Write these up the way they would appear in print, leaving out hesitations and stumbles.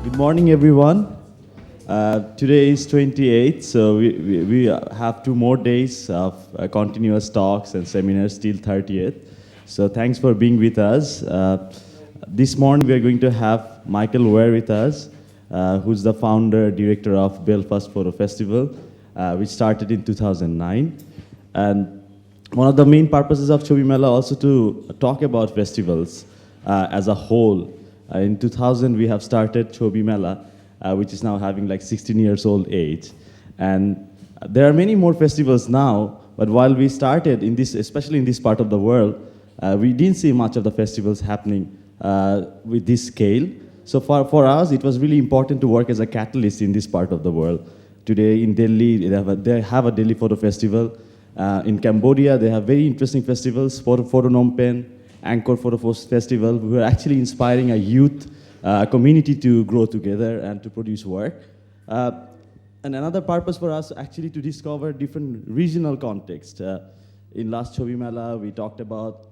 Good morning, everyone. Today is 28th, so we have 2 more days of continuous talks and seminars till 30th. So thanks for being with us. This morning we are going to have Michel Weir with us, who's the founder, director of Belfast Photo Festival, which started in 2009. And one of the main purposes of Chobi Mela also to talk about festivals as a whole. In 2000, we have started Chobi Mela, which is now having like 16 years old age. And there are many more festivals now, but while we started in this, especially in this part of the world, we didn't see much of the festivals happening with this scale. So for us, it was really important to work as a catalyst in this part of the world. Today in Delhi, they have a Delhi Photo Festival. In Cambodia, they have very interesting festivals, Photo Phnom Penh, Angkor Photo Festival. We are actually inspiring a youth community to grow together and to produce work. And another purpose for us actually to discover different regional context. In last Chobi Mela, we talked about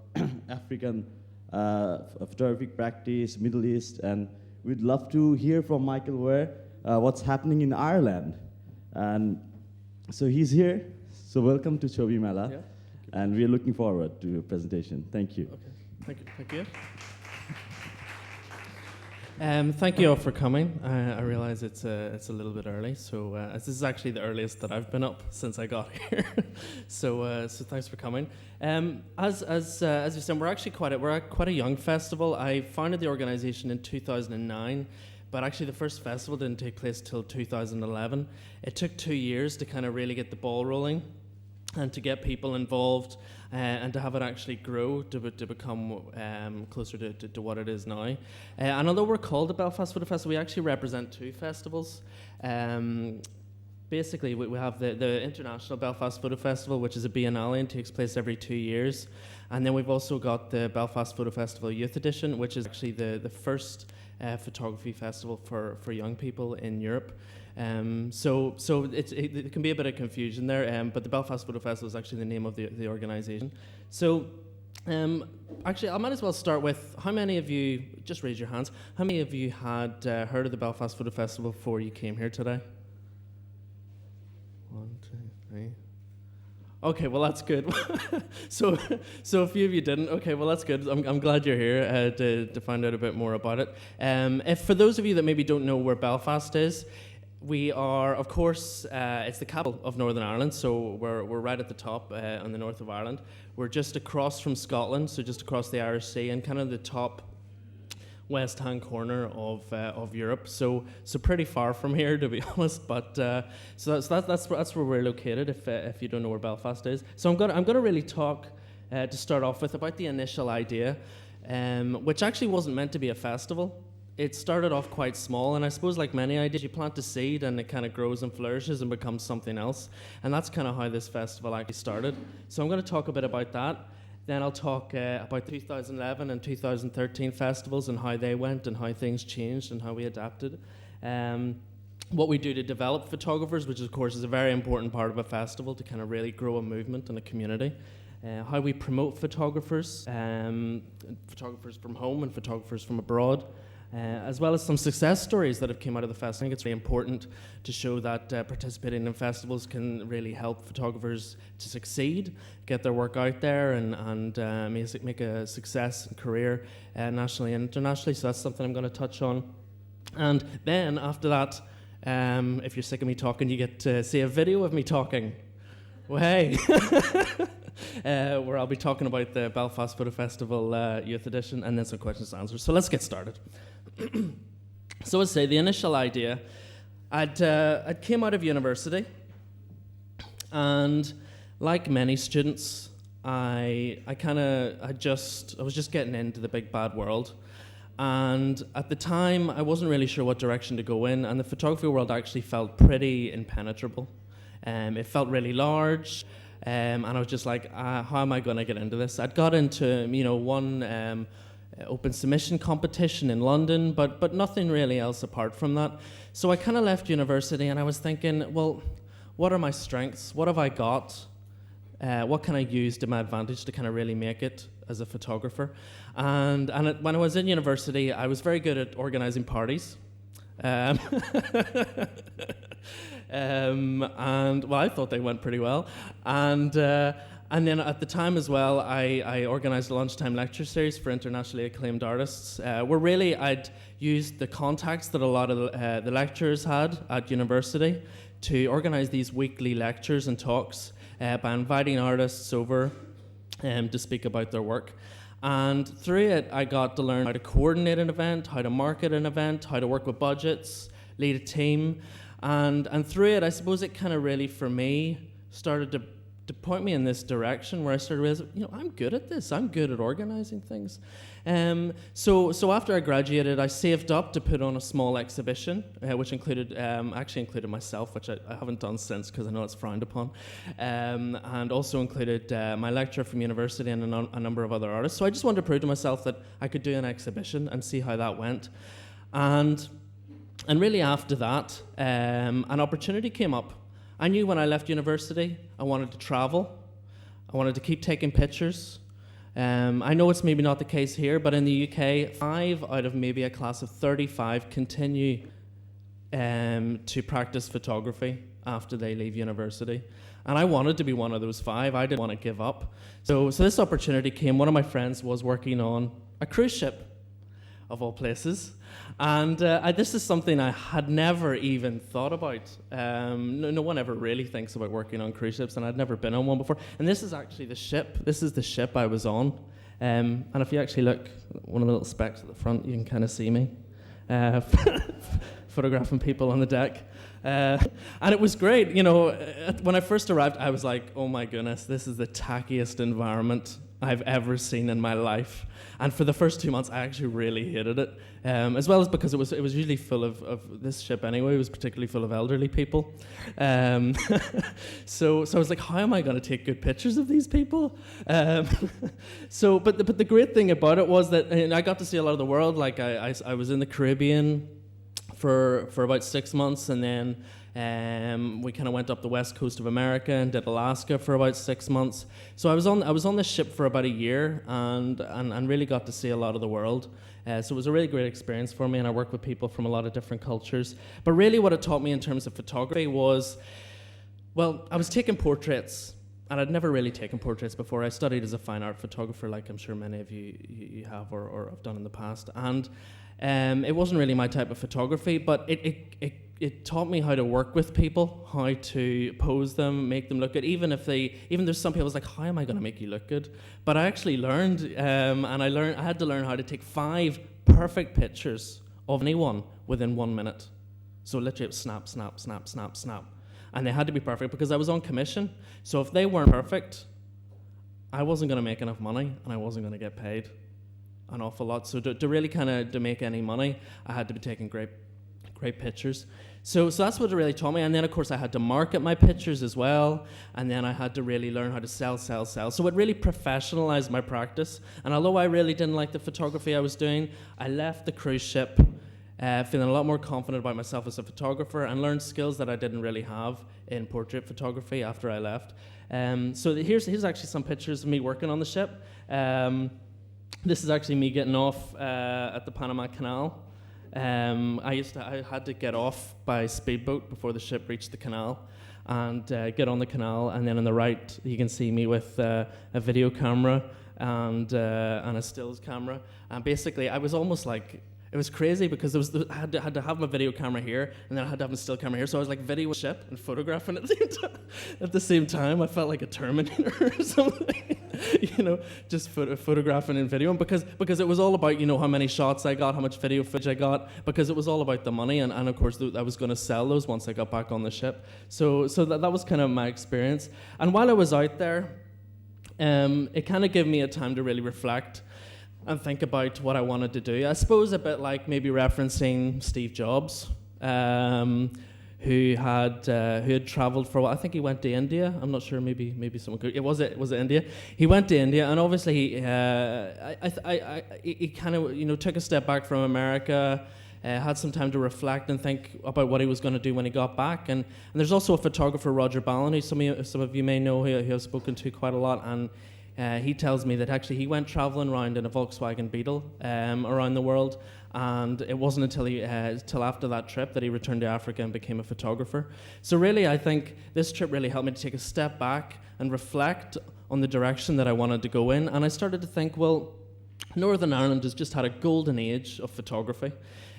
African photographic practice, Middle East, and we'd love to hear from Michel Weir what's happening in Ireland. And so he's here. So welcome to Chobi Mela. Yeah. And we're looking forward to your presentation. Thank you. Okay. Thank you. Thank you all for coming. I realize it's a little bit early, so this is actually the earliest that I've been up since I got here. so thanks for coming. As you said, we're actually quite a young festival. I founded the organization in 2009. But actually, the first festival didn't take place till 2011. It took 2 years to kind of really get the ball rolling and to get people involved and to have it actually grow to become closer to what it is now. And although we're called the Belfast Photo Festival, we actually represent 2 festivals. Basically, we have the International Belfast Photo Festival, which is a biennale and takes place every 2 years. And then we've also got the Belfast Photo Festival Youth Edition, which is actually the first photography festival for young people in Europe. So it can be a bit of confusion there, but the Belfast Photo Festival is actually the name of the organisation. So actually, I might as well start with how many of you, just raise your hands, how many of you had heard of the Belfast Photo Festival before you came here today? 1, 2, 3. Okay, well that's good. so a few of you didn't. Okay, well that's good. I'm glad you're here to find out a bit more about it. If for those of you that maybe don't know where Belfast is, we are, of course, it's the capital of Northern Ireland, so we're right at the top on the north of Ireland. We're just across from Scotland, so just across the Irish Sea, and kind of the top west-hand corner of Europe, so pretty far from here, to be honest. But so that's where we're located. If you don't know where Belfast is, so I'm gonna really talk to start off with about the initial idea, which actually wasn't meant to be a festival. It started off quite small, and I suppose like many ideas, you plant a seed and it kind of grows and flourishes and becomes something else, and that's kind of how this festival actually started. So I'm going to talk a bit about that. Then I'll talk about 2011 and 2013 festivals and how they went and how things changed and how we adapted. What we do to develop photographers, which of course is a very important part of a festival to kind of really grow a movement and a community. How we promote photographers, photographers from home and photographers from abroad. As well as some success stories that have come out of the festival. I think it's really important to show that participating in festivals can really help photographers to succeed, get their work out there, and make a success and career nationally and internationally. So that's something I'm going to touch on. And then after that, if you're sick of me talking, you get to see a video of me talking. Well, hey. Where I'll be talking about the Belfast Photo Festival Youth Edition, and then some questions and answers. So let's get started. So let's say the initial idea, I'd came out of university, and like many students, I was just getting into the big bad world, and at the time I wasn't really sure what direction to go in, and the photography world actually felt pretty impenetrable. It felt really large. And I was just like, how am I going to get into this? I'd got into, one open submission competition in London, but nothing really else apart from that. So I kind of left university, and I was thinking, well, what are my strengths? What have I got? What can I use to my advantage to kind of really make it as a photographer? And when I was in university, I was very good at organizing parties. Um, and well, I thought they went pretty well. And then at the time as well, I organised a lunchtime lecture series for internationally acclaimed artists, where really I'd used the contacts that a lot of the lecturers had at university to organise these weekly lectures and talks by inviting artists over to speak about their work. And through it, I got to learn how to coordinate an event, how to market an event, how to work with budgets, lead a team. And through it, I suppose it kind of really, for me, started to point me in this direction where I started realizing, I'm good at this. I'm good at organising things. So after I graduated, I saved up to put on a small exhibition, which included myself, which I haven't done since because I know it's frowned upon, and also included my lecturer from university and a number of other artists. So I just wanted to prove to myself that I could do an exhibition and see how that went. And really after that, an opportunity came up. I knew when I left university, I wanted to travel. I wanted to keep taking pictures. I know it's maybe not the case here, but in the UK, 5 out of maybe a class of 35 continue to practice photography after they leave university. And I wanted to be one of those 5. I didn't want to give up. So this opportunity came. One of my friends was working on a cruise ship, of all places. And this is something I had never even thought about. No one ever really thinks about working on cruise ships, and I'd never been on one before. And this is actually the ship. This is the ship I was on. And if you actually look, one of the little specks at the front, you can kind of see me photographing people on the deck. And it was great. When I first arrived, I was like, oh my goodness, this is the tackiest environment I've ever seen in my life. And for the first 2 months, I actually really hated it, as well as because it was usually full of this ship anyway. It was particularly full of elderly people. So I was like, how am I going to take good pictures of these people? But the great thing about it was that I got to see a lot of the world. Like I was in the Caribbean for about 6 months, and then we kind of went up the west coast of America and did Alaska for about 6 months. So I was on this ship for about a year and really got to see a lot of the world. So it was a really great experience for me, and I worked with people from a lot of different cultures. But really what it taught me in terms of photography was, well, I was taking portraits, and I'd never really taken portraits before. I studied as a fine art photographer, like I'm sure many of you have or have done in the past. And it wasn't really my type of photography, but it taught me how to work with people, how to pose them, make them look good. Even there's some people, it's like, how am I going to make you look good? But I actually learned, and I had to learn how to take 5 perfect pictures of anyone within 1 minute. So literally, it was snap, snap, snap, snap, snap, and they had to be perfect because I was on commission. So if they weren't perfect, I wasn't going to make enough money, and I wasn't going to get paid an awful lot. So to really kind of to make any money, I had to be taking great pictures. So that's what it really taught me. And then, of course, I had to market my pictures as well. And then I had to really learn how to sell. So it really professionalized my practice. And although I really didn't like the photography I was doing, I left the cruise ship feeling a lot more confident about myself as a photographer and learned skills that I didn't really have in portrait photography after I left. So here's actually some pictures of me working on the ship. This is actually me getting off at the Panama Canal. I had to get off by speedboat before the ship reached the canal, and get on the canal. And then on the right, you can see me with a video camera and a stills camera. And basically, I was almost like, it was crazy because I had to have my video camera here, and then I had to have my still camera here. So I was like videoing the ship and photographing at the same time. I felt like a Terminator or something, just photographing and videoing because it was all about how many shots I got, how much video footage I got, because it was all about the money, and of course I was going to sell those once I got back on the ship. So that was kind of my experience. And while I was out there, it kind of gave me a time to really reflect and think about what I wanted to do. I suppose a bit like maybe referencing Steve Jobs, who had traveled for a while. I think he went to India. I'm not sure. Maybe someone could. Was it India? He went to India, and obviously he kind of took a step back from America. Had some time to reflect and think about what he was going to do when he got back. And there's also a photographer, Roger Ballon, who some of you may know, who I've spoken to quite a lot, and he tells me that actually he went traveling around in a Volkswagen Beetle around the world, and it wasn't until after that trip that he returned to Africa and became a photographer. So really, I think this trip really helped me to take a step back and reflect on the direction that I wanted to go in, and I started to think, well, Northern Ireland has just had a golden age of photography.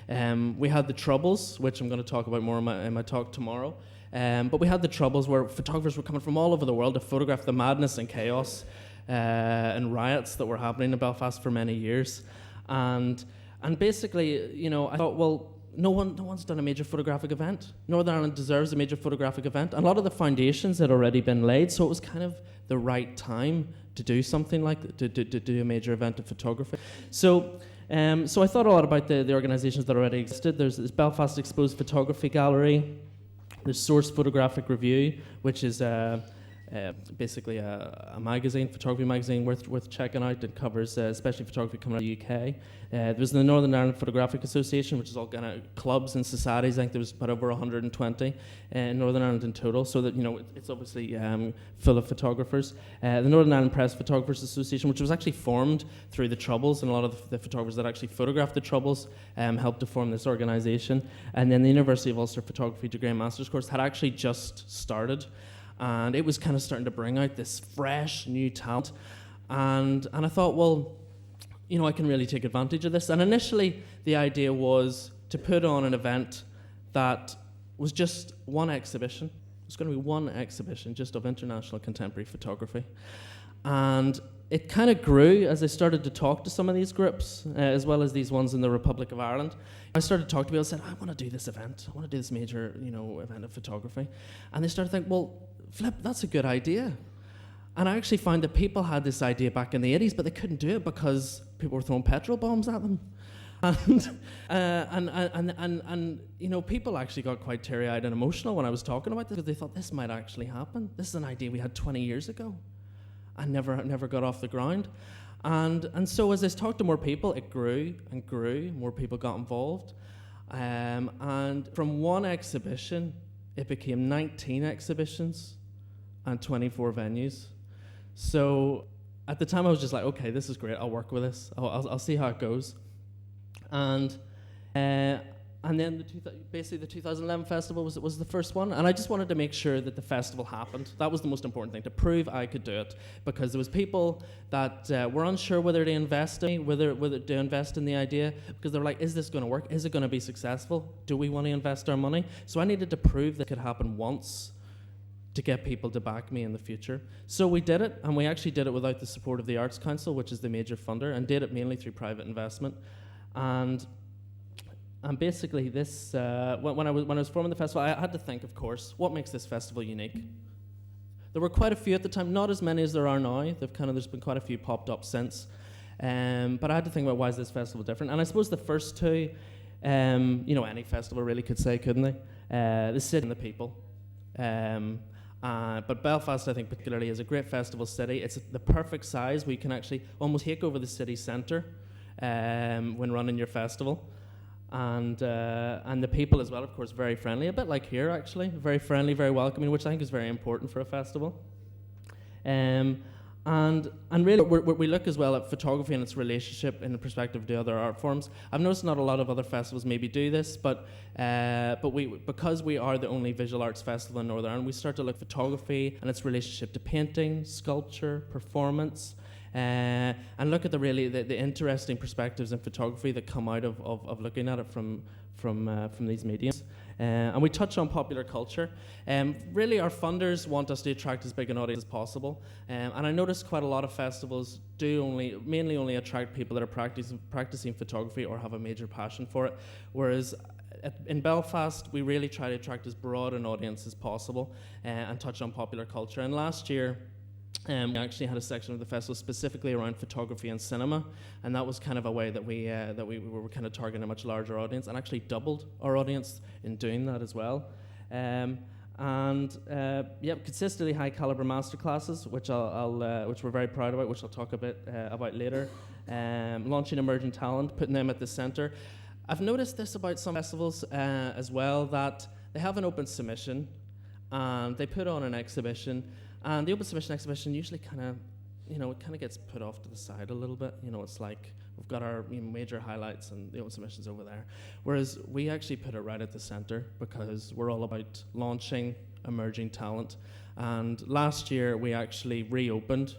We had the Troubles, which I'm going to talk about more in my talk tomorrow, but we had the Troubles where photographers were coming from all over the world to photograph the madness and chaos and riots that were happening in Belfast for many years. And basically, you know, I thought, well, no one's done a major photographic event. Northern Ireland deserves a major photographic event. And a lot of the foundations had already been laid, so it was kind of the right time to do something like to do a major event of photography. So I thought a lot about the organisations that already existed. There's this Belfast Exposed Photography Gallery. There's Source Photographic Review, which is basically a magazine, photography magazine worth checking out. It covers especially photography coming out of the UK. There's the Northern Ireland Photographic Association, which is all kind of clubs and societies. I think there was about over 120 in Northern Ireland in total. So that, you know, it's obviously full of photographers. The Northern Ireland Press Photographers Association, which was actually formed through the Troubles, and a lot of the photographers that actually photographed the Troubles helped to form this organisation. And then the University of Ulster Photography degree and master's course had actually just started. And it was kind of starting to bring out this fresh, new talent. And I thought, well, you know, I can really take advantage of this. And initially, the idea was to put on an event that was just one exhibition. It was going to be one exhibition just of international contemporary photography. And it kind of grew as I started to talk to some of these groups, as well as these ones in the Republic of Ireland. I started to talk to people and said, I want to do this event. I want to do this major, you know, event of photography. And they started to think, well, Flip, that's a good idea. And I actually found that people had this idea back in the 80s, but they couldn't do it because people were throwing petrol bombs at them. And you know, people actually got quite teary-eyed and emotional when I was talking about this, because they thought this might actually happen. This is an idea we had 20 years ago and never got off the ground. And so as I talked to more people, it grew and grew. More people got involved. And from one exhibition, it became 19 exhibitions and 24 venues. So at the time, I was just like, okay, this is great. I'll work with this. I'll see how it goes. And then basically the 2011 festival was the first one, and I just wanted to make sure that the festival happened. That was the most important thing, to prove I could do it, because there was people that were unsure whether to invest in me, whether to invest in the idea, because they were like, is this going to work? Is it going to be successful? Do we want to invest our money? So I needed to prove that it could happen once to get people to back me in the future. So we did it, and we actually did it without the support of the Arts Council, which is the major funder, and did it mainly through private investment. And basically this, when I was forming the festival, I had to think, of course, what makes this festival unique? There were quite a few at the time, not as many as there are now. There's been quite a few popped up since. But I had to think about, why is this festival different? And I suppose the first two, you know, any festival really could say, couldn't they? The city and the people. But Belfast, I think particularly, is a great festival city. It's the perfect size where you can actually almost take over the city centre when running your festival. And the people as well, of course, very friendly, a bit like here actually, very friendly, very welcoming, which I think is very important for a festival. And really, we look as well at photography and its relationship in the perspective to other art forms. I've noticed not a lot of other festivals maybe do this, but because we are the only visual arts festival in Northern Ireland, we start to look at photography and its relationship to painting, sculpture, performance, and look at the interesting perspectives in photography that come out of looking at it from these mediums. And we touch on popular culture. Really, our funders want us to attract as big an audience as possible. And I noticed quite a lot of festivals mainly only attract people that are practicing photography or have a major passion for it. Whereas in Belfast, we really try to attract as broad an audience as possible and touch on popular culture. And last year, we actually had a section of the festival specifically around photography and cinema, and that was kind of a way that we were kind of targeting a much larger audience, and actually doubled our audience in doing that as well. Consistently high caliber masterclasses, which which we're very proud about, which I'll talk a bit about later. Launching emerging talent, putting them at the center. I've noticed this about some festivals as well, that they have an open submission, and they put on an exhibition. And the open submission exhibition usually kind of it kind of gets put off to the side a little bit. It's like we've got our major highlights and the open submissions over there. Whereas we actually put it right at the center because we're all about launching emerging talent. And last year we actually reopened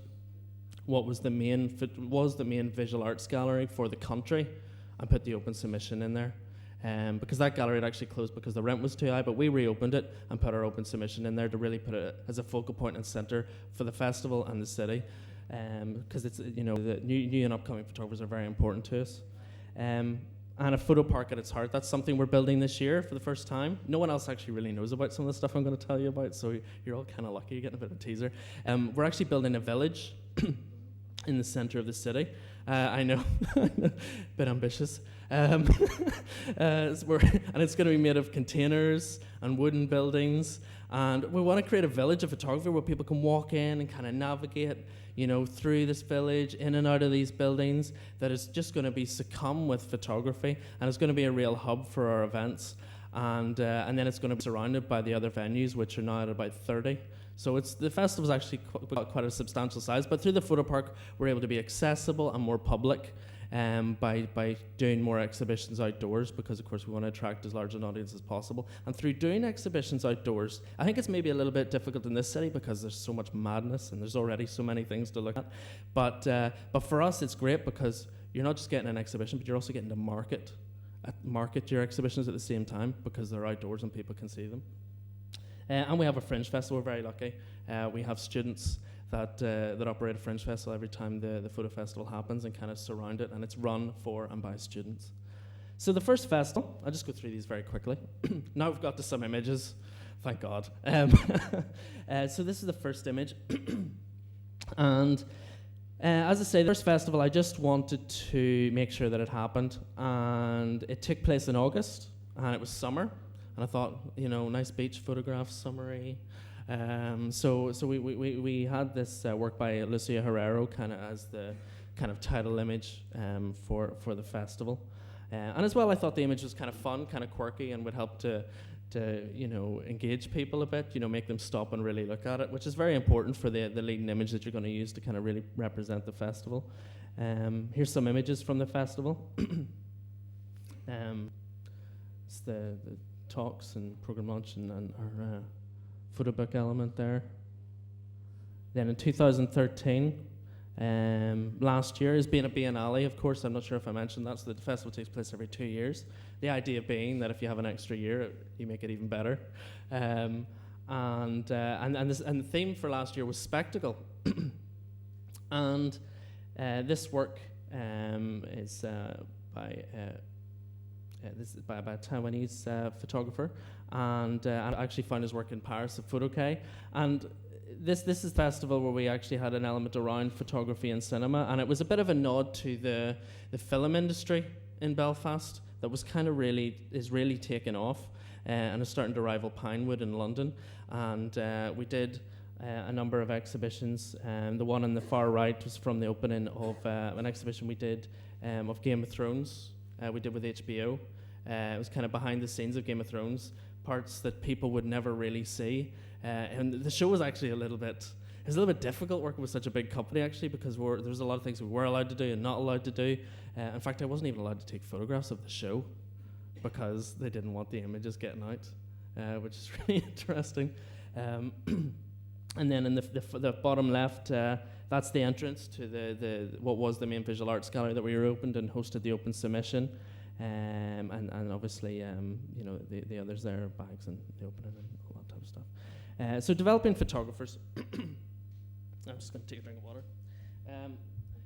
what was the main visual arts gallery for the country and put the open submission in there. Because that gallery had actually closed because the rent was too high, but we reopened it and put our open submission in there to really put it as a focal point and center for the festival and the city. Because it's the new and upcoming photographers are very important to us. And a photo park at its heart, that's something we're building this year for the first time. No one else actually really knows about some of the stuff I'm going to tell you about, so you're all kind of lucky, you're getting a bit of a teaser. We're actually building a village in the center of the city. I know, a bit ambitious. And it's going to be made of containers and wooden buildings. And we want to create a village of photography where people can walk in and kind of navigate, through this village, in and out of these buildings, that is just going to be succumb with photography. And it's going to be a real hub for our events. And then it's going to be surrounded by the other venues, which are now at about 30. So the festival's actually quite a substantial size, but through the photo park, we're able to be accessible and more public by doing more exhibitions outdoors, because of course we want to attract as large an audience as possible. And through doing exhibitions outdoors, I think it's maybe a little bit difficult in this city because there's so much madness and there's already so many things to look at. But for us, it's great because you're not just getting an exhibition, but you're also getting to market your exhibitions at the same time because they're outdoors and people can see them. And we have a fringe festival. We're very lucky. We have students that operate a fringe festival every time the photo festival happens and kind of surround it, and it's run for and by students. So the first festival, I'll just go through these very quickly. Now we've got to some images, thank God. So this is the first image. And as I say, the first festival, I just wanted to make sure that it happened, and it took place in August, and it was summer. And I thought, nice beach photographs, summery. So we had this work by Lucia Herrero kind of as the kind of title image for the festival. And as well, I thought the image was kind of fun, kind of quirky, and would help to engage people a bit, make them stop and really look at it, which is very important for the leading image that you're going to use to kind of really represent the festival. Here's some images from the festival. It's the talks and program launch and our photo book element there. Then in 2013, last year, is being a biennale, of course. I'm not sure if I mentioned that. So the festival takes place every 2 years. The idea being that if you have an extra year, you make it even better. And the theme for last year was spectacle. And this work is by a Taiwanese photographer, and I actually found his work in Paris at Photoke. And this is a festival where we actually had an element around photography and cinema, and it was a bit of a nod to the film industry in Belfast that was kind of really taken off and is starting to rival Pinewood in London. And we did a number of exhibitions. The one on the far right was from the opening of an exhibition we did of Game of Thrones. We did with HBO. It was kind of behind the scenes of Game of Thrones, parts that people would never really see. And the show was actually a little bit difficult working with such a big company, actually, because there was a lot of things we were allowed to do and not allowed to do. In fact, I wasn't even allowed to take photographs of the show because they didn't want the images getting out, which is really interesting. And then in the bottom left, that's the entrance to what was the main visual arts gallery that we reopened and hosted the open submission. And obviously, the others there are bags and the opening and all that type of stuff. So developing photographers. I'm just going to take a drink of water.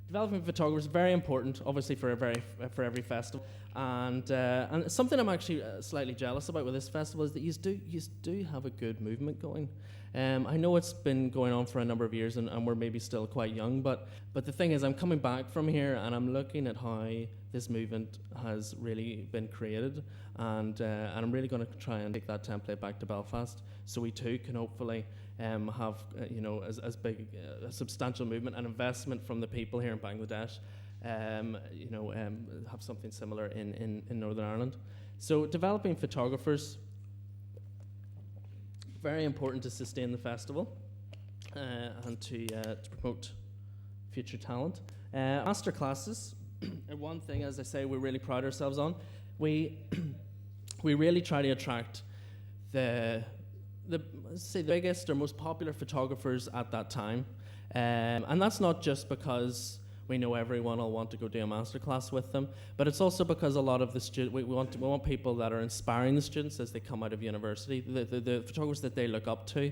Developing photographers is very important, obviously, for every festival. And something I'm actually slightly jealous about with this festival is that you do have a good movement going. I know it's been going on for a number of years, and we're maybe still quite young, but the thing is, I'm coming back from here, and I'm looking at how this movement has really been created, and I'm really going to try and take that template back to Belfast, so we too can hopefully have as big a substantial movement and investment from the people here in Bangladesh. Have something similar in Northern Ireland. So developing photographers, very important to sustain the festival and to promote future talent. Master classes, and one thing, as I say, we really pride ourselves on. We we really try to attract the biggest or most popular photographers at that time, and that's not just because we know everyone will want to go do a masterclass with them, but it's also because a lot of the students, we want people that are inspiring the students as they come out of university, the photographers that they look up to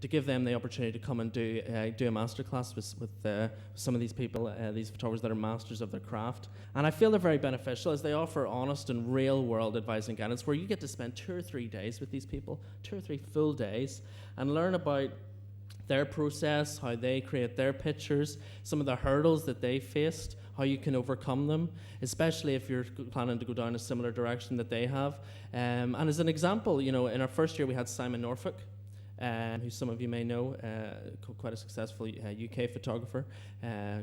give them the opportunity to come and do a masterclass with some of these people, these photographers that are masters of their craft. And I feel they're very beneficial as they offer honest and real world advice and guidance where you get to spend 2 or 3 days with these people, 2 or 3 full days, and learn about their process, how they create their pictures, some of the hurdles that they faced, how you can overcome them, especially if you're planning to go down a similar direction that they have. And as an example, you know, in our first year we had Simon Norfolk, who some of you may know, quite a successful UK photographer,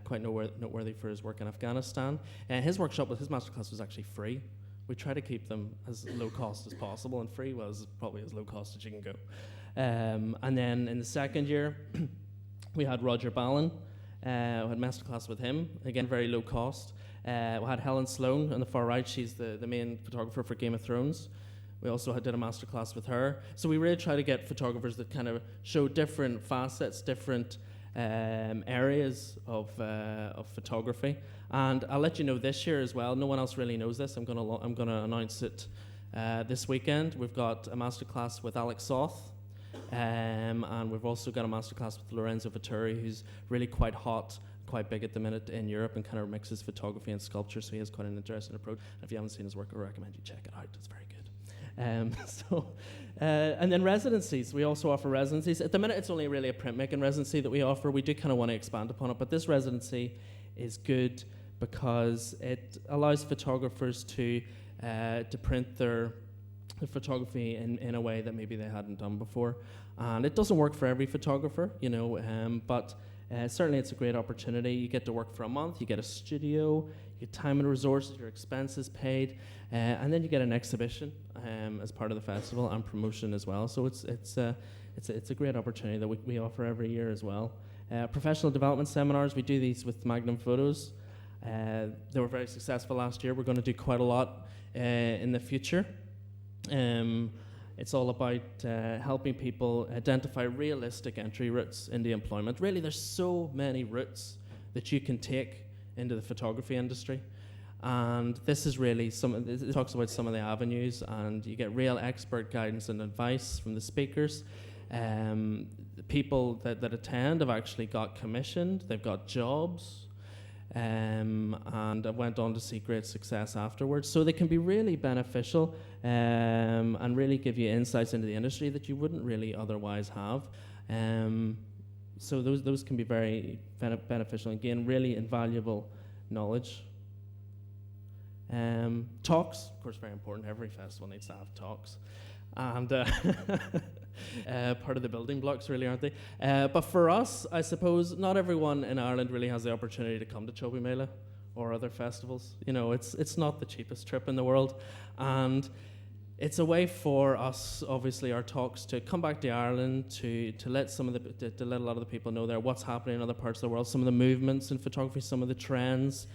quite noteworthy for his work in Afghanistan. His masterclass was actually free. We try to keep them as low cost as possible, and free was probably as low cost as you can go. And then in the second year, we had Roger Ballin. We had masterclass with him, again, very low cost. We had Helen Sloan on the far right. She's the main photographer for Game of Thrones. We also did a masterclass with her. So we really try to get photographers that kind of show different facets, different areas of photography. And I'll let you know this year as well. No one else really knows this. I'm gonna announce it this weekend. We've got a masterclass with Alex Soth. And we've also got a masterclass with Lorenzo Vittori, who's really quite hot, quite big at the minute in Europe, and kind of mixes photography and sculpture, so he has quite an interesting approach. If you haven't seen his work, I recommend you check it out. It's very good. And then residencies. We also offer residencies. At the minute, it's only really a printmaking residency that we offer. We do kind of want to expand upon it, but this residency is good because it allows photographers to print their photography in a way that maybe they hadn't done before. And it doesn't work for every photographer, you know, but certainly it's a great opportunity. You get to work for a month, you get a studio, you get time and resources, your expenses paid, and then you get an exhibition as part of the festival and promotion as well. So it's a great opportunity that we offer every year as well. Professional development seminars, we do these with Magnum Photos. They were very successful last year. We're going to do quite a lot in the future. It's all about helping people identify realistic entry routes into employment. Really, there's so many routes that you can take into the photography industry. And this is really it talks about some of the avenues, and you get real expert guidance and advice from the speakers. The people that attend have actually got commissioned, they've got jobs, and went on to see great success afterwards. So they can be really beneficial and really give you insights into the industry that you wouldn't really otherwise have. So those can be very beneficial and gain really invaluable knowledge. Talks, of course, very important. Every festival needs to have talks. And part of the building blocks, really, aren't they? But for us, I suppose, not everyone in Ireland really has the opportunity to come to Chobi Mela or other festivals. You know, it's not the cheapest trip in the world. And it's a way for us, obviously, our talks to come back to Ireland, to let to let a lot of the people know there what's happening in other parts of the world, some of the movements in photography, some of the trends.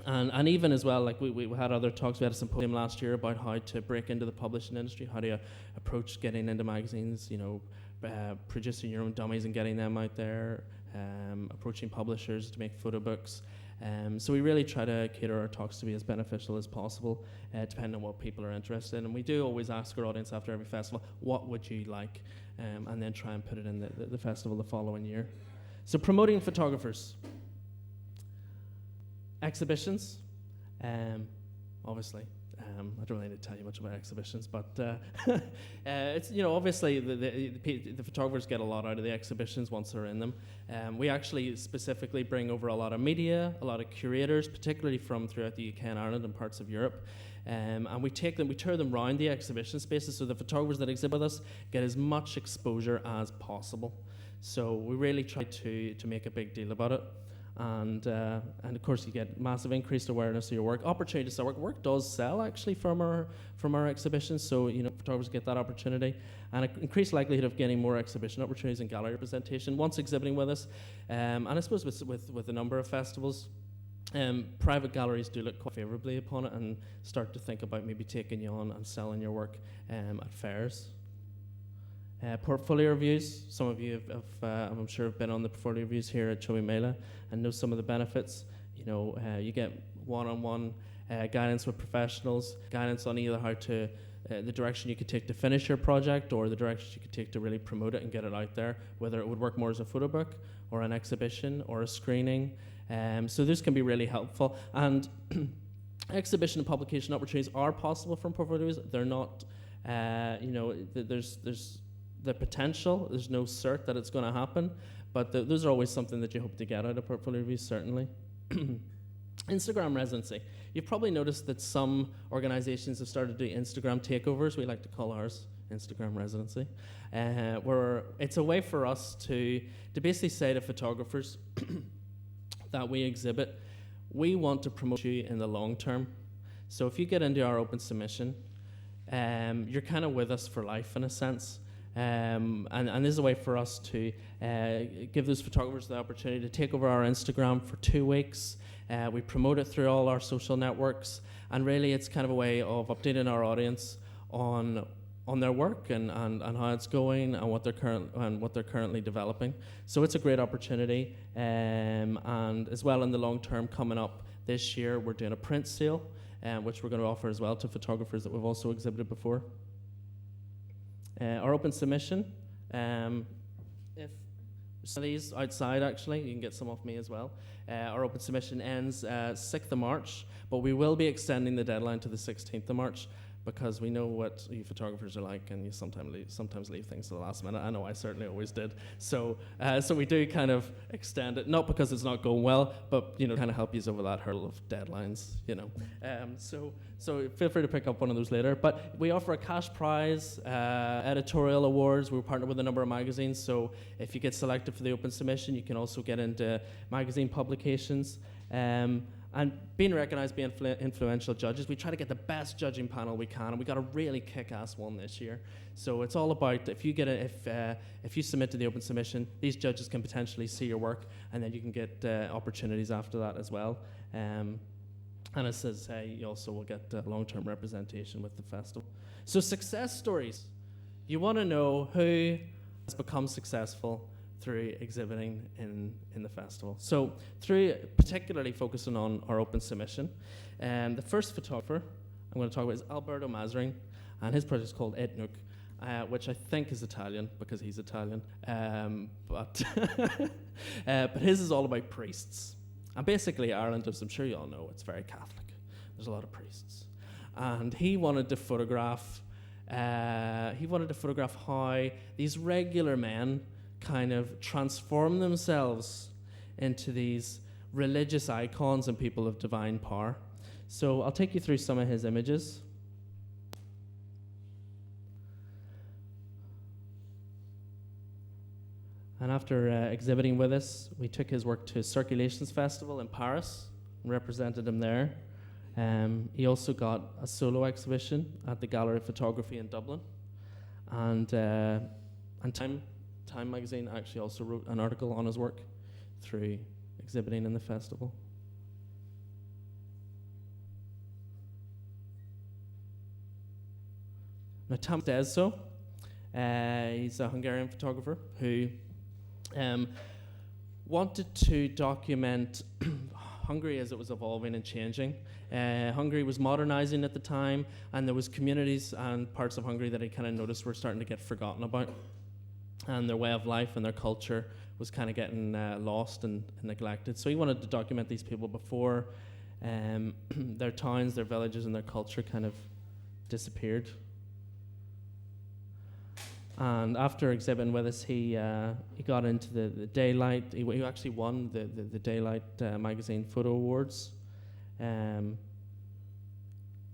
And even as well, like we had other talks. We had a symposium last year about how to break into the publishing industry, how to approach getting into magazines, you know, producing your own dummies and getting them out there, approaching publishers to make photo books. So we really try to cater our talks to be as beneficial as possible, depending on what people are interested in. And we do always ask our audience after every festival, what would you like? And then try and put it in the festival the following year. So promoting photographers. Exhibitions, obviously. I don't really need to tell you much about exhibitions, but it's, you know, obviously the photographers get a lot out of the exhibitions once they're in them. We actually specifically bring over a lot of media, a lot of curators, particularly from throughout the UK and Ireland and parts of Europe. And we tour them around the exhibition spaces so the photographers that exhibit with us get as much exposure as possible. So we really try to make a big deal about it. And of course you get massive increased awareness of your work, opportunity to sell work. Work does sell actually from our exhibitions, so photographers get that opportunity, and an increased likelihood of getting more exhibition opportunities and gallery representation once exhibiting with us. And I suppose with a number of festivals, private galleries do look quite favourably upon it and start to think about maybe taking you on and selling your work at fairs. Portfolio reviews. Some of you I'm sure, have been on the portfolio reviews here at Chobi Mela and know some of the benefits. You get one-on-one guidance with professionals, guidance on either how to, the direction you could take to finish your project, or the direction you could take to really promote it and get it out there, whether it would work more as a photo book or an exhibition or a screening. So this can be really helpful. And exhibition and publication opportunities are possible from portfolios. They're not, there's the potential. There's no cert that it's going to happen, but those are always something that you hope to get out of portfolio reviews, certainly. Instagram residency. You've probably noticed that some organizations have started doing Instagram takeovers. We like to call ours Instagram residency, where it's a way for us to basically say to photographers that we exhibit, we want to promote you in the long term. So if you get into our open submission, you're kind of with us for life in a sense. And this is a way for us to give those photographers the opportunity to take over our Instagram for 2 weeks. We promote it through all our social networks, and really it's kind of a way of updating our audience on their work and how it's going and what they're currently developing. So it's a great opportunity, and as well in the long term coming up this year, we're doing a print sale, which we're going to offer as well to photographers that we've also exhibited before. Our open submission, if some of these outside actually, you can get some off me as well. Our open submission ends 6th of March, but we will be extending the deadline to the 16th of March, because we know what you photographers are like, and you sometimes leave things to the last minute. I know I certainly always did. So we do kind of extend it, not because it's not going well, but kind of help you over that hurdle of deadlines. So feel free to pick up one of those later. But we offer a cash prize, editorial awards. We're partnered with a number of magazines, so if you get selected for the open submission, you can also get into magazine publications. And being recognized, being influential judges, we try to get the best judging panel we can, and we got a really kick-ass one this year. So it's all about if you submit to the open submission, these judges can potentially see your work, and then you can get opportunities after that as well. And it says you also will get long-term representation with the festival. So success stories. You want to know who has become successful through exhibiting in the festival. So through particularly focusing on our open submission, the first photographer I'm going to talk about is Alberto Mazarin, and his project is called Etnuk, which I think is Italian because he's Italian, but his is all about priests. And basically Ireland, as I'm sure you all know, it's very Catholic. There's a lot of priests. And he wanted to photograph how these regular men kind of transform themselves into these religious icons and people of divine power. So I'll take you through some of his images. And after exhibiting with us, we took his work to Circulations Festival in Paris and represented him there. He also got a solo exhibition at the Gallery of Photography in Dublin. And Time magazine actually also wrote an article on his work through exhibiting in the festival. Now Tam Dezso, he's a Hungarian photographer who wanted to document Hungary as it was evolving and changing. Hungary was modernizing at the time, and there was communities and parts of Hungary that he kind of noticed were starting to get forgotten about. And their way of life and their culture was kind of getting lost and neglected. So he wanted to document these people before their towns, their villages, and their culture kind of disappeared. And after exhibiting with us, he got into the Daylight. He actually won the Daylight magazine photo awards.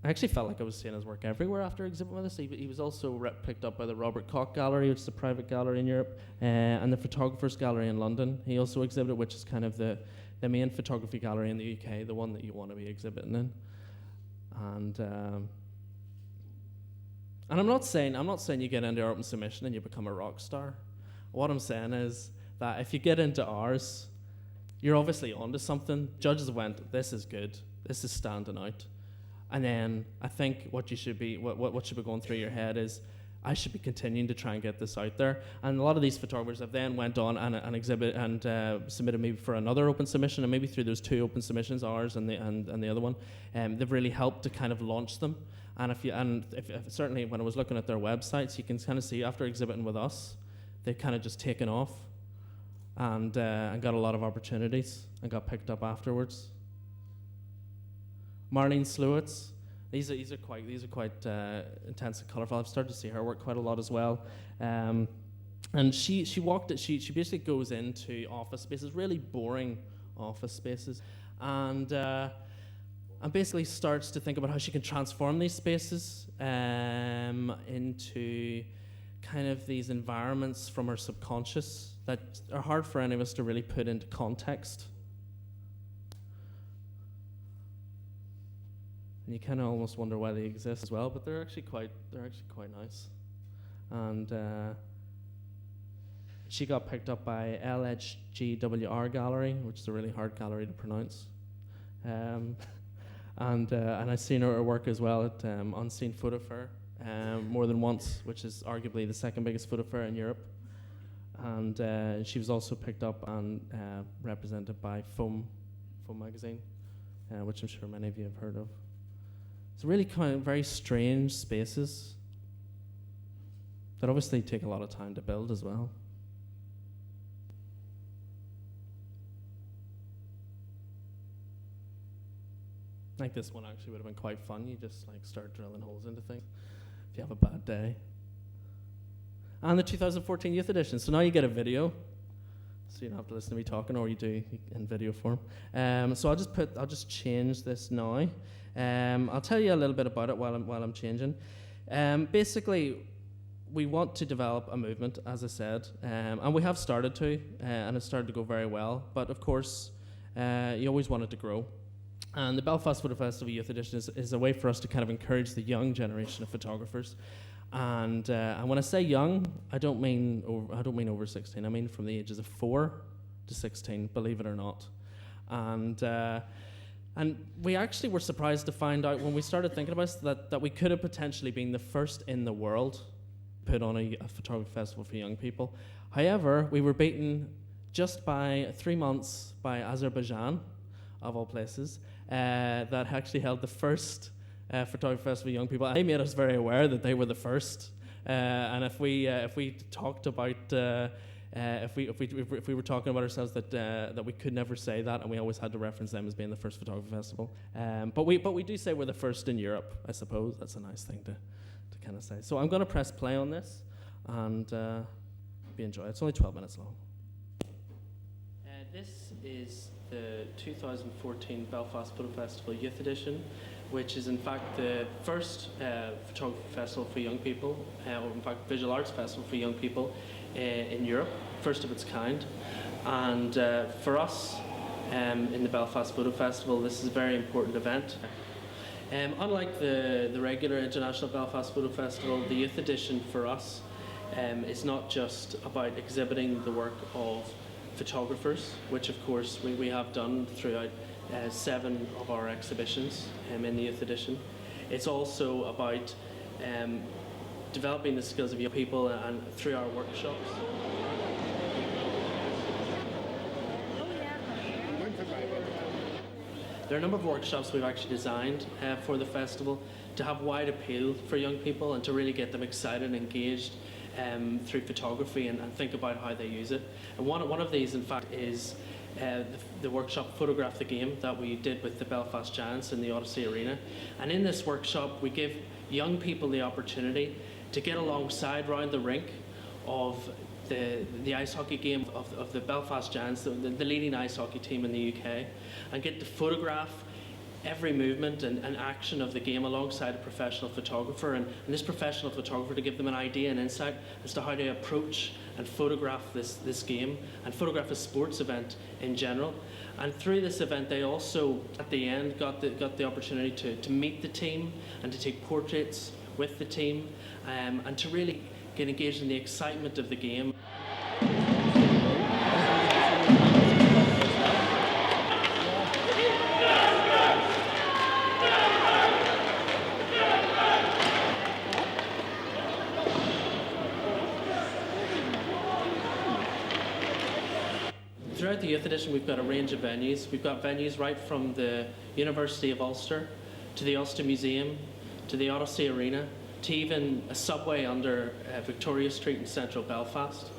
I actually felt like I was seeing his work everywhere after exhibiting with us. He was also picked up by the Robert Koch Gallery, which is a private gallery in Europe, and the Photographers Gallery in London. He also exhibited, which is kind of the the main photography gallery in the UK, the one that you want to be exhibiting in. And I'm not saying you get into open submission and you become a rock star. What I'm saying is that if you get into ours, you're obviously onto something. Judges went, this is good, this is standing out. And then I think what should be going through your head is, I should be continuing to try and get this out there. And a lot of these photographers have then went on and exhibit and submitted maybe for another open submission, and maybe through those 2 open submissions, ours and the other one, they've really helped to kind of launch them. And if certainly when I was looking at their websites, you can kind of see after exhibiting with us, they've kind of just taken off and got a lot of opportunities and got picked up afterwards. Marlene Slewitz. These are quite intense and colourful. I've started to see her work quite a lot as well, and she basically goes into office spaces, really boring office spaces, and basically starts to think about how she can transform these spaces into kind of these environments from her subconscious that are hard for any of us to really put into context. And you kind of almost wonder why they exist as well, but they're actually quite nice. And she got picked up by LHGWR Gallery, which is a really hard gallery to pronounce. And I've seen her work as well at Unseen Photo Fair more than once, which is arguably the second biggest photo fair in Europe. And she was also picked up and represented by Foam magazine, which I'm sure many of you have heard of. It's really kind of very strange spaces that obviously take a lot of time to build as well. Like this one actually would have been quite fun. You just like start drilling holes into things if you have a bad day. And the 2014 Youth Edition. So now you get a video, so you don't have to listen to me talking, or you do in video form. So I'll just change this now. I'll tell you a little bit about it while I'm changing. Basically, we want to develop a movement, as I said, and we have started to, and it's started to go very well. But of course, you always want it to grow. And the Belfast Photo Festival Youth Edition is a way for us to kind of encourage the young generation of photographers. And when I say young, I don't mean over 16. I mean from the ages of 4 to 16, believe it or not. And we actually were surprised to find out when we started thinking about this that we could have potentially been the first in the world to put on a photography festival for young people. However, we were beaten just by 3 months by Azerbaijan, of all places, that actually held the first photography festival for young people. They made us very aware that they were the first. And if we talked about if we were talking about ourselves that we could never say that, and we always had to reference them as being the first photography festival. But we do say we're the first in Europe, I suppose. That's a nice thing to kind of say. So I'm going to press play on this, and enjoy it. It's only 12 minutes long. This is the 2014 Belfast Photo Festival Youth Edition, which is in fact the first photography festival for young people, or in fact visual arts festival for young people in Europe, first of its kind. And for us in the Belfast Photo Festival, this is a very important event. Unlike the regular International Belfast Photo Festival, the Youth Edition for us is not just about exhibiting the work of photographers, which of course we have done throughout 7 of our exhibitions in the Youth Edition. It's also about developing the skills of young people and through our workshops. There are a number of workshops we've actually designed for the festival to have wide appeal for young people and to really get them excited and engaged through photography and think about how they use it. And one of these, in fact, is the workshop Photograph the Game that we did with the Belfast Giants in the Odyssey Arena. And in this workshop, we give young people the opportunity to get alongside round the rink of the ice hockey game of the Belfast Giants, the leading ice hockey team in the UK, and get to photograph every movement and action of the game alongside a professional photographer, and this professional photographer to give them an idea and insight as to how to approach and photograph this game and photograph a sports event in general. And through this event, they also, at the end, got the opportunity to meet the team and to take portraits with the team, and to really get engaged in the excitement of the game. Throughout the Youth Edition, we've got a range of venues. We've got venues right from the University of Ulster to the Ulster Museum to the Odyssey Arena to even a subway under Victoria Street in central Belfast.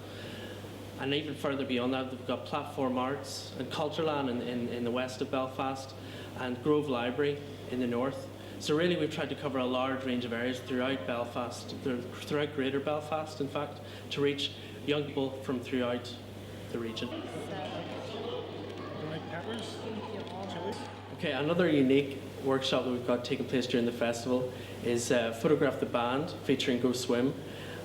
And even further beyond that, we've got Platform Arts and Cultureland in the west of Belfast and Grove Library in the north. So really we've tried to cover a large range of areas throughout Belfast, throughout Greater Belfast in fact, to reach young people from throughout the region. Okay, another unique workshop that we've got taking place during the festival is Photograph the Band, featuring Go Swim.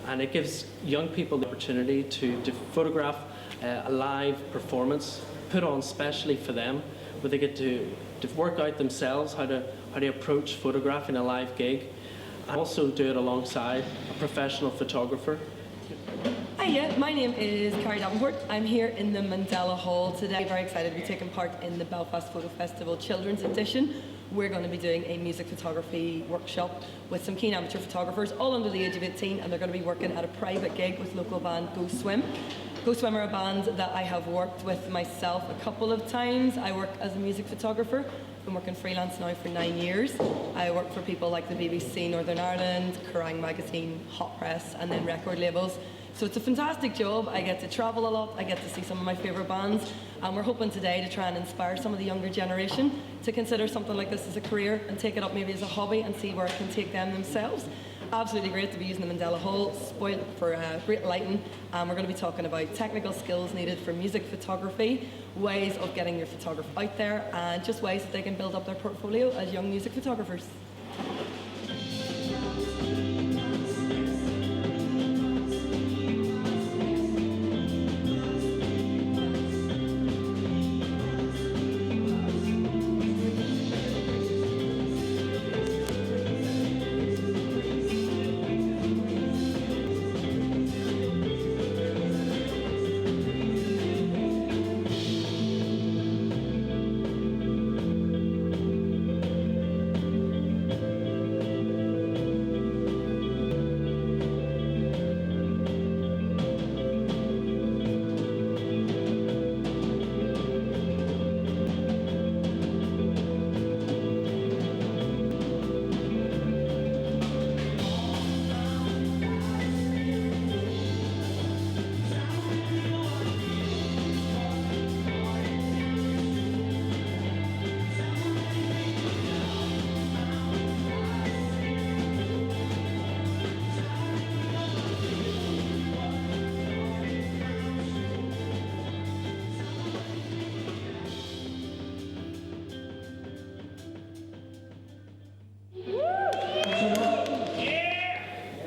And it gives young people the opportunity to photograph a live performance put on specially for them, where they get to work out themselves how to approach photographing a live gig, and also do it alongside a professional photographer. Hiya, my name is Carrie Davenport. I'm here in the Mandela Hall today. Very excited to be taking part in the Belfast Photo Festival Children's Edition. We're going to be doing a music photography workshop with some keen amateur photographers, all under the age of 18, and they're going to be working at a private gig with local band Go Swim. Go Swim are a band that I have worked with myself a couple of times. I work as a music photographer. I've been working freelance now for 9 years. I work for people like the BBC Northern Ireland, Kerrang Magazine, Hot Press, and then record labels. So it's a fantastic job. I get to travel a lot. I get to see some of my favourite bands. And we're hoping today to try and inspire some of the younger generation to consider something like this as a career and take it up maybe as a hobby and see where it can take them themselves. Absolutely great to be using the Mandela Hall, spoiled for great lighting. We're going to be talking about technical skills needed for music photography, ways of getting your photography out there, and just ways that they can build up their portfolio as young music photographers.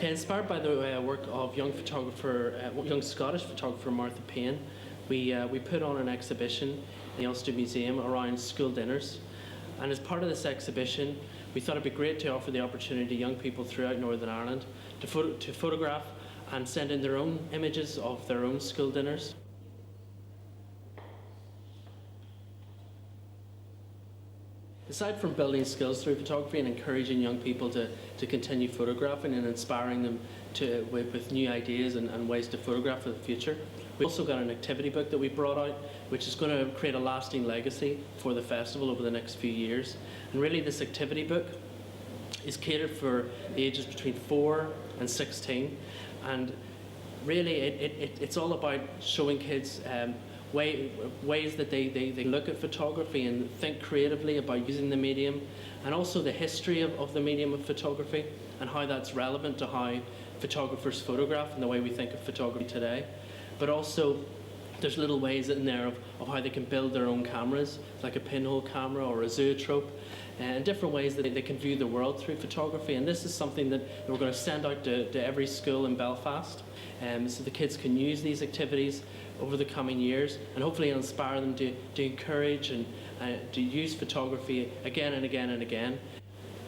Inspired by the work of young Scottish photographer Martha Payne, we put on an exhibition in the Ulster Museum around school dinners. And as part of this exhibition, we thought it'd be great to offer the opportunity to young people throughout Northern Ireland to photograph and send in their own images of their own school dinners. Aside from building skills through photography and encouraging young people to continue photographing and inspiring them with new ideas and ways to photograph for the future, we also got an activity book that we brought out, which is going to create a lasting legacy for the festival over the next few years. And really this activity book is catered for the ages between 4 and 16. And really it's all about showing kids ways that they look at photography and think creatively about using the medium, and also the history of the medium of photography and how that's relevant to how photographers photograph and the way we think of photography today. But also there's little ways in there of how they can build their own cameras, like a pinhole camera or a zoetrope, and different ways that they can view the world through photography. And this is something that we're going to send out to every school in Belfast, so the kids can use these activities over the coming years, and hopefully inspire them to encourage and to use photography again and again and again.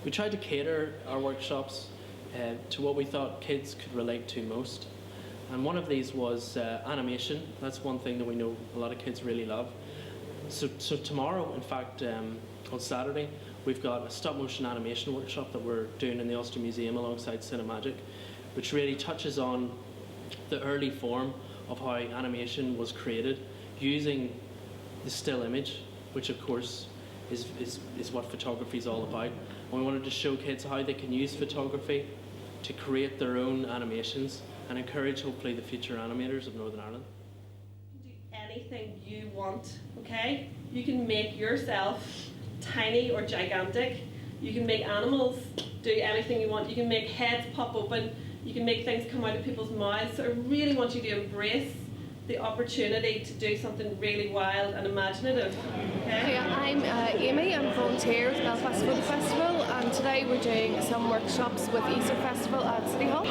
We tried to cater our workshops to what we thought kids could relate to most. And one of these was animation. That's one thing that we know a lot of kids really love. So tomorrow, in fact, on Saturday, we've got a stop-motion animation workshop that we're doing in the Ulster Museum alongside Cinemagic, which really touches on the early form of how animation was created using the still image, which of course is what photography is all about. And we wanted to show kids how they can use photography to create their own animations and encourage hopefully the future animators of Northern Ireland. You can do anything you want, okay? You can make yourself tiny or gigantic. You can make animals do anything you want. You can make heads pop open. You can make things come out of people's mouths. So I really want you to embrace the opportunity to do something really wild and imaginative. Okay? Hi, I'm Amy. I'm a volunteer with Belfast Photo Festival, and today we're doing some workshops with Easter Festival at City Hall.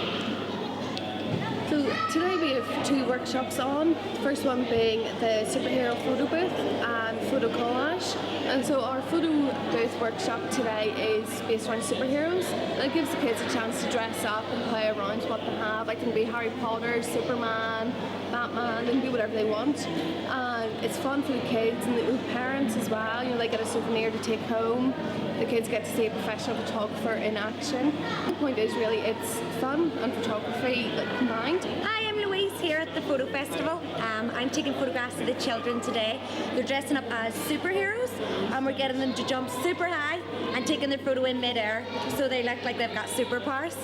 So today we have two workshops on. The first one being the superhero photo booth and photo collage. And so our photo booth workshop today is based on superheroes. And it gives the kids a chance to dress up and play around with what they have. It can be Harry Potter, Superman, Batman, they can be whatever they want. And it's fun for the kids and the parents as well. You know, they get a souvenir to take home. The kids get to see a professional photographer in action. The point is really it's fun and photography combined. Hi, I'm Louise here at the Photo Festival. I'm taking photographs of the children today. They're dressing up as superheroes and we're getting them to jump super high and taking their photo in midair so they look like they've got superpowers.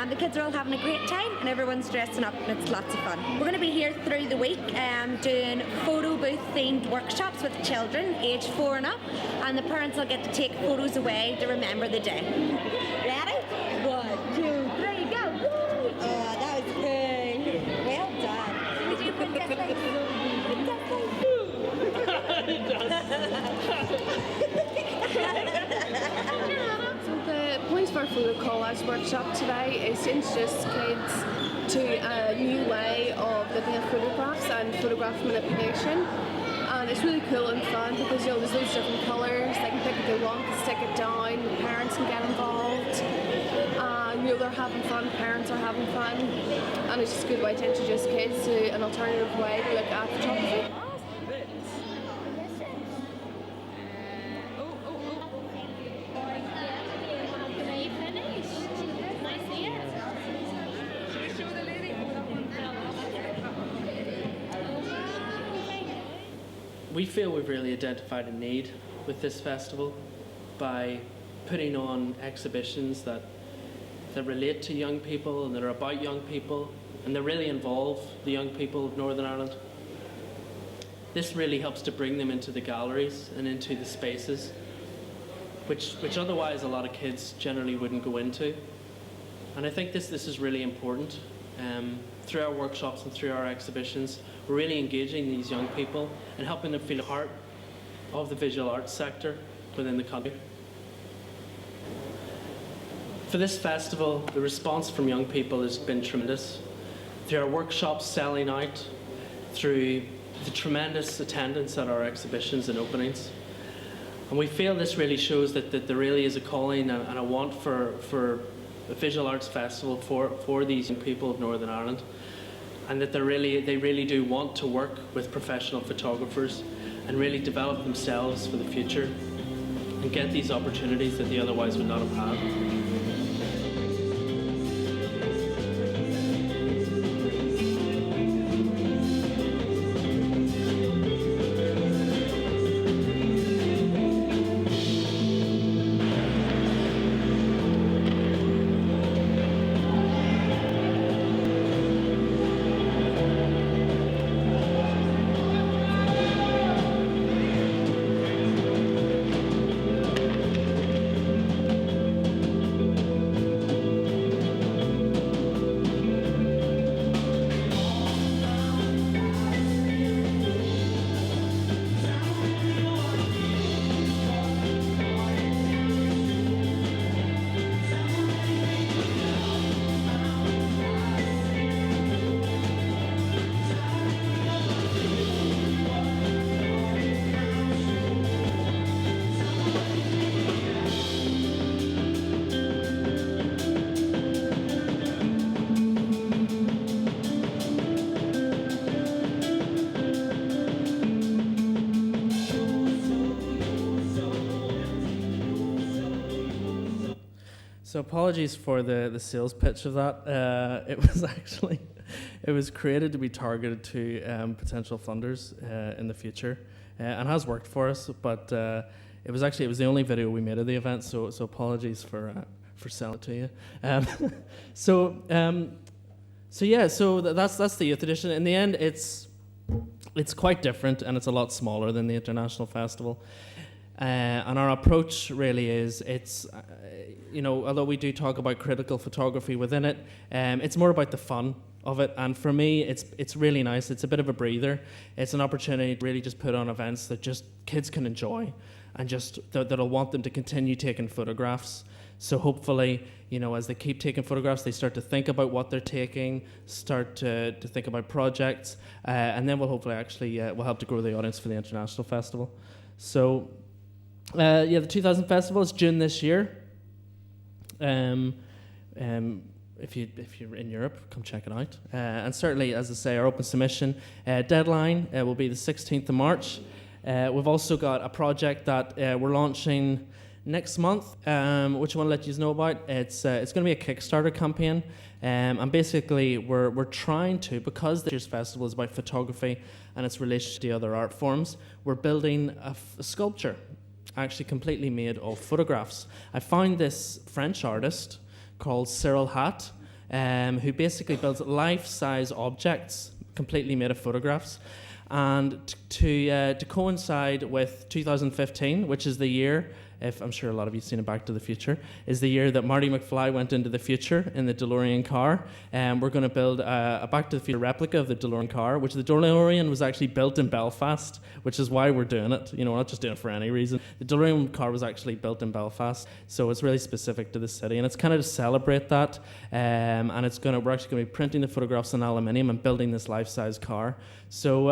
The kids are all having a great time and everyone's dressing up and it's lots of fun. We're going to be here through the week doing photo booth themed workshops with children aged 4 and up, and the parents will get to take photos away to remember the day. Ready? 1, 2, 3, go! Woo! Oh, that was good. Well done. Would you put that like So the point of our photo collage workshop today is to introduce kids to a new way of looking at photographs and photograph manipulation. And it's really cool and fun because there's loads of different colours. They can pick what they want, stick it down, the parents can get involved. They're having fun, parents are having fun, and it's just a good way to introduce kids to an alternative way to look at photography. We feel we've really identified a need with this festival by putting on exhibitions that relate to young people and that are about young people and that really involve the young people of Northern Ireland. This really helps to bring them into the galleries and into the spaces which otherwise a lot of kids generally wouldn't go into. And I think this is really important. Through our workshops and through our exhibitions, we're really engaging these young people and helping them feel part of the visual arts sector within the country. For this festival, the response from young people has been tremendous. Through our workshops selling out, through the tremendous attendance at our exhibitions and openings. And we feel this really shows that there really is a calling and a want for a visual arts festival for these young people of Northern Ireland, and that they really do want to work with professional photographers and really develop themselves for the future and get these opportunities that they otherwise would not have had. So apologies for the sales pitch of that. It was created to be targeted to potential funders in the future, and has worked for us. But it was the only video we made of the event. So apologies for selling it to you. So that's the youth edition. In the end, it's quite different, and it's a lot smaller than the international festival. And our approach really is, although we do talk about critical photography within it, it's more about the fun of it. And for me, it's really nice. It's a bit of a breather. It's an opportunity to really just put on events that just kids can enjoy, and just that'll want them to continue taking photographs. So hopefully, as they keep taking photographs, they start to think about what they're taking, start to think about projects, and then we'll hopefully we'll help to grow the audience for the international festival. So. The 2000 festival is June this year. If you're in Europe, come check it out. And certainly, as I say, our open submission deadline will be the 16th of March. We've also got a project that we're launching next month, which I want to let you know about. It's going to be a Kickstarter campaign, and basically we're trying to, because this year's festival is about photography and its relation to the other art forms, we're building a sculpture, actually completely made of photographs. I found this French artist called Cyril Hatt, who basically builds life-size objects completely made of photographs. And to coincide with 2015, which is the year, if I'm sure a lot of you have seen it, Back to the Future, is the year that Marty McFly went into the future in the DeLorean car. And we're going to build a Back to the Future replica of the DeLorean car, which the DeLorean was actually built in Belfast, which is why we're doing it. We're not just doing it for any reason. The DeLorean car was actually built in Belfast, so it's really specific to the city, and it's kind of to celebrate that. And we're actually going to be printing the photographs in aluminium and building this life-size car. So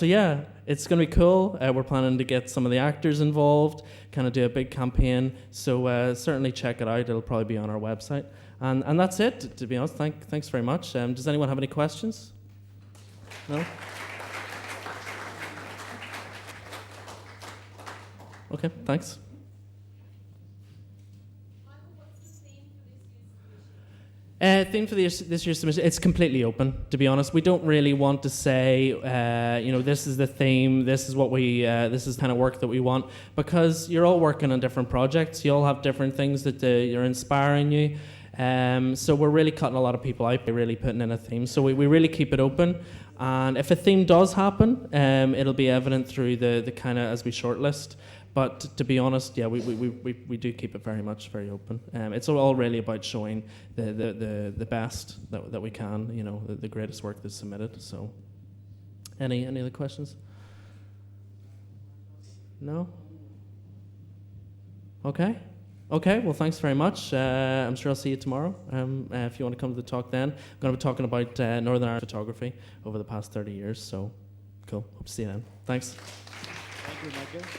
yeah, it's going to be cool. We're planning to get some of the actors involved, kind of do a big campaign. So certainly check it out. It'll probably be on our website. And that's it, to be honest. Thanks very much. Does anyone have any questions? No? Okay, thanks. Theme for this year's submission, it's completely open, to be honest. We don't really want to say, this is the theme, this is what this is kind of work that we want, because you're all working on different projects. You all have different things that are inspiring you. So we're really cutting a lot of people out by really putting in a theme. So we really keep it open. And if a theme does happen, it'll be evident through the kind of, as we shortlist. But to be honest, yeah, we do keep it very open. It's all really about showing the best that we can, the greatest work that's submitted. So, any other questions? No? Okay. Well, thanks very much. I'm sure I'll see you tomorrow. If you want to come to the talk then. I'm going to be talking about Northern Irish photography over the past 30 years. So, cool. Hope to see you then. Thanks. Thank you, Michael.